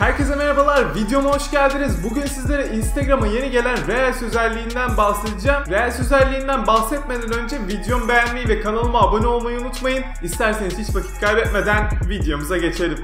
Herkese merhabalar, videoma hoş geldiniz. Bugün sizlere Instagram'a yeni gelen Reels özelliğinden bahsedeceğim. Reels özelliğinden bahsetmeden önce videomu beğenmeyi ve kanalıma abone olmayı unutmayın. İsterseniz hiç vakit kaybetmeden videomuza geçelim.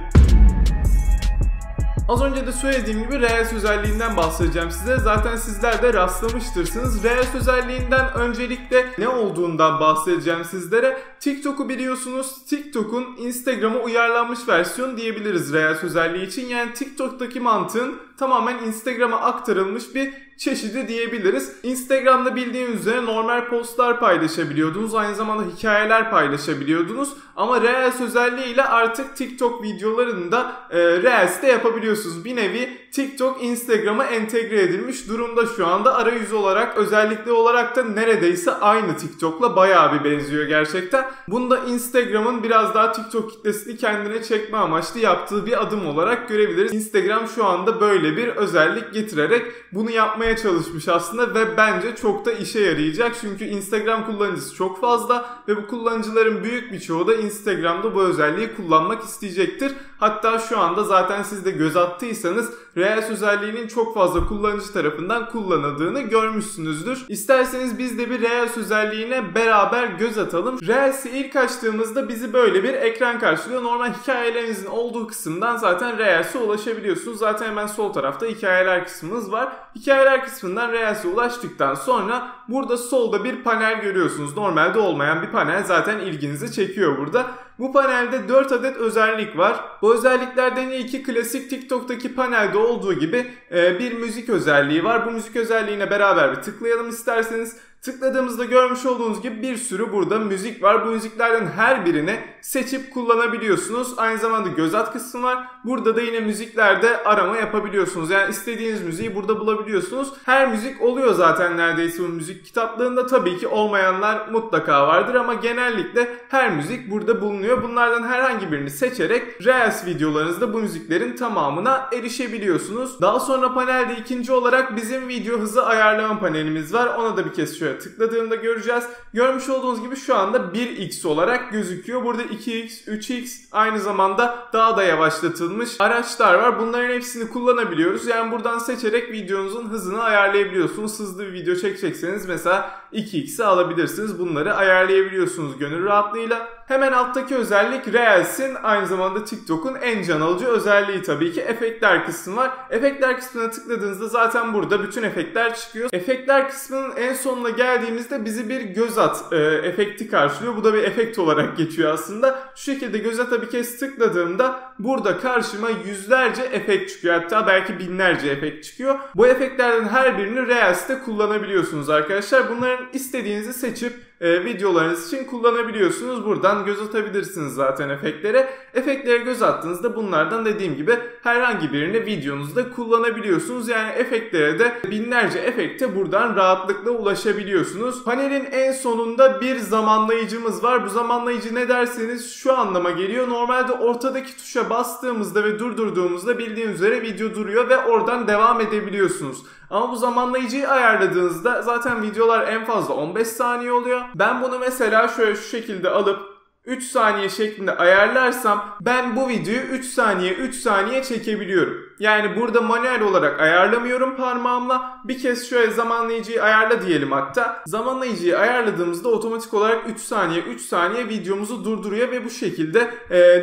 Az önce de söylediğim gibi Reels özelliğinden bahsedeceğim size. Zaten sizler de rastlamıştırsınız. Reels özelliğinden öncelikle ne olduğundan bahsedeceğim sizlere. TikTok'u biliyorsunuz. TikTok'un Instagram'a uyarlanmış versiyonu diyebiliriz Reels özelliği için. Yani TikTok'taki mantığın tamamen Instagram'a aktarılmış bir çeşidi diyebiliriz. Instagram'da bildiğiniz üzere normal postlar paylaşabiliyordunuz. Aynı zamanda hikayeler paylaşabiliyordunuz. Ama Reels özelliğiyle artık TikTok videolarını da Reels'te yapabiliyorsunuz. Bir nevi TikTok Instagram'a entegre edilmiş durumda şu anda. Arayüz olarak, özellikle olarak da neredeyse aynı TikTok'la bayağı bir benziyor gerçekten. Bunda Instagram'ın biraz daha TikTok kitlesini kendine çekme amaçlı yaptığı bir adım olarak görebiliriz. Instagram şu anda böyle bir özellik getirerek bunu yapmaya çalışmış aslında ve bence çok da işe yarayacak. Çünkü Instagram kullanıcısı çok fazla ve bu kullanıcıların büyük bir çoğu da Instagram'da bu özelliği kullanmak isteyecektir. Hatta şu anda zaten siz de göz attıysanız Reels özelliğinin çok fazla kullanıcı tarafından kullanıldığını görmüşsünüzdür. İsterseniz biz de bir Reels özelliğine beraber göz atalım. Reels'i ilk açtığımızda bizi böyle bir ekran karşılıyor. Normal hikayelerinizin olduğu kısımdan zaten Reels'e ulaşabiliyorsunuz. Zaten hemen sol tarafta hikayeler kısmımız var. Hikayeler kısmından Reels'e ulaştıktan sonra burada solda bir panel görüyorsunuz. Normalde olmayan bir panel, zaten ilginizi çekiyor burada. Bu panelde 4 adet özellik var. Bu özelliklerden ilki klasik TikTok'taki panelde olduğu gibi bir müzik özelliği var. Bu müzik özelliğine beraber bir tıklayalım isterseniz. Tıkladığımızda görmüş olduğunuz gibi bir sürü burada müzik var. Bu müziklerden her birini seçip kullanabiliyorsunuz. Aynı zamanda göz at kısmı var. Burada da yine müziklerde arama yapabiliyorsunuz. Yani istediğiniz müziği burada bulabiliyorsunuz. Her müzik oluyor zaten neredeyse bu müzik kitaplığında. Tabii ki olmayanlar mutlaka vardır ama genellikle her müzik burada bulunuyor. Bunlardan herhangi birini seçerek Reels videolarınızda bu müziklerin tamamına erişebiliyorsunuz. Daha sonra panelde ikinci olarak bizim video hızı ayarlama panelimiz var. Ona da bir kez şöyle tıkladığımda göreceğiz. Görmüş olduğunuz gibi şu anda 1x olarak gözüküyor. Burada 2x, 3x, aynı zamanda daha da yavaşlatılmış araçlar var. Bunların hepsini kullanabiliyoruz. Yani buradan seçerek videonuzun hızını ayarlayabiliyorsunuz. Hızlı bir video çekecekseniz mesela 2x'i alabilirsiniz. Bunları ayarlayabiliyorsunuz gönül rahatlığıyla. Hemen alttaki özellik Reels'in aynı zamanda TikTok'un en can alıcı özelliği tabii ki efektler kısmı var. Efektler kısmına tıkladığınızda zaten burada bütün efektler çıkıyor. Efektler kısmının en sonuna geldiğimizde bizi bir göz at efekti karşılıyor. Bu da bir efekt olarak geçiyor aslında. Şu şekilde göz ata bir kez tıkladığımda burada karşıma yüzlerce efekt çıkıyor. Hatta belki binlerce efekt çıkıyor. Bu efektlerden her birini Reels'te kullanabiliyorsunuz arkadaşlar. Bunların istediğinizi seçip videolarınız için kullanabiliyorsunuz. Buradan göz atabilirsiniz zaten efektlere. Efektlere göz attığınızda bunlardan dediğim gibi herhangi birini videonuzda kullanabiliyorsunuz. Yani efektlere de binlerce efekte buradan rahatlıkla ulaşabiliyorsunuz. Panelin en sonunda bir zamanlayıcımız var. Bu zamanlayıcı ne derseniz şu anlama geliyor. Normalde ortadaki tuşa bastığımızda ve durdurduğumuzda bildiğiniz üzere video duruyor ve oradan devam edebiliyorsunuz. Ama bu zamanlayıcıyı ayarladığınızda zaten videolar en fazla 15 saniye oluyor. Ben bunu mesela şöyle şu şekilde alıp 3 saniye şeklinde ayarlarsam ben bu videoyu 3 saniye çekebiliyorum. Yani burada manuel olarak ayarlamıyorum parmağımla. Bir kez şöyle zamanlayıcıyı ayarla diyelim hatta. Zamanlayıcıyı ayarladığımızda otomatik olarak 3 saniye videomuzu durduruyor ve bu şekilde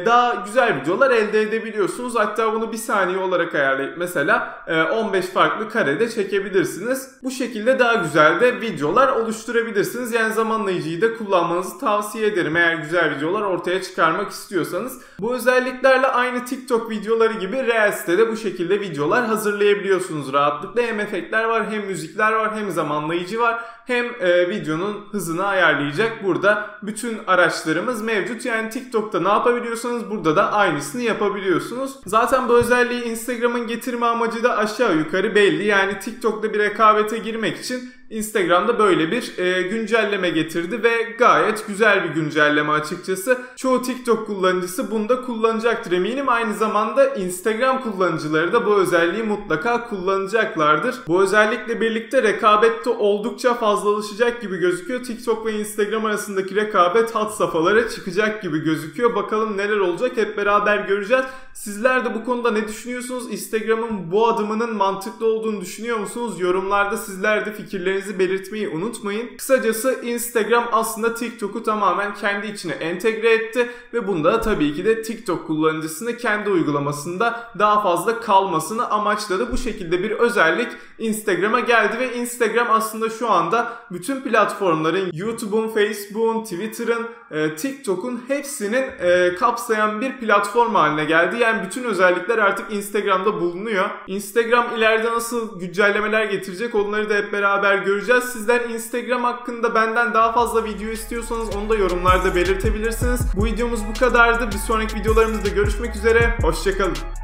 daha güzel videolar elde edebiliyorsunuz. Hatta bunu 1 saniye olarak ayarlayıp mesela 15 farklı karede çekebilirsiniz. Bu şekilde daha güzel de videolar oluşturabilirsiniz. Yani zamanlayıcıyı da kullanmanızı tavsiye ederim eğer güzel videolar ortaya çıkarmak istiyorsanız. Bu özelliklerle aynı TikTok videoları gibi Reels'te de bu şekilde videolar hazırlayabiliyorsunuz rahatlıkla. Hem efektler var, hem müzikler var, hem zamanlayıcı var, hem videonun hızını ayarlayacak burada bütün araçlarımız mevcut. Yani TikTok'ta ne yapabiliyorsanız burada da aynısını yapabiliyorsunuz. Zaten bu özelliği Instagram'ın getirme amacı da aşağı yukarı belli. Yani TikTok'ta bir rekabete girmek için Instagram'da böyle bir güncelleme getirdi ve gayet güzel bir güncelleme açıkçası. Çoğu TikTok kullanıcısı bunu da kullanacaktır eminim. Aynı zamanda Instagram kullanıcıları da bu özelliği mutlaka kullanacaklardır. Bu özellikle birlikte rekabette oldukça fazlalaşacak gibi gözüküyor. TikTok ve Instagram arasındaki rekabet had safhalara çıkacak gibi gözüküyor. Bakalım neler olacak, hep beraber göreceğiz. Sizler de bu konuda ne düşünüyorsunuz? Instagram'ın bu adımının mantıklı olduğunu düşünüyor musunuz? Yorumlarda sizler de fikirlerinizi belirtmeyi unutmayın. Kısacası Instagram aslında TikTok'u tamamen kendi içine entegre etti ve bunda tabii ki de TikTok kullanıcısını kendi uygulamasında daha fazla kalmasını amaçladı. Bu şekilde bir özellik Instagram'a geldi ve Instagram aslında şu anda bütün platformların, YouTube'un, Facebook'un, Twitter'ın, TikTok'un hepsinin kapsayan bir platform haline geldi. Yani bütün özellikler artık Instagram'da bulunuyor. Instagram ileride nasıl güncellemeler getirecek onları da hep beraber göreceğiz. Sizler Instagram hakkında benden daha fazla video istiyorsanız onu da yorumlarda belirtebilirsiniz. Bu videomuz bu kadardı. Bir sonraki videolarımızda görüşmek üzere. Hoşçakalın.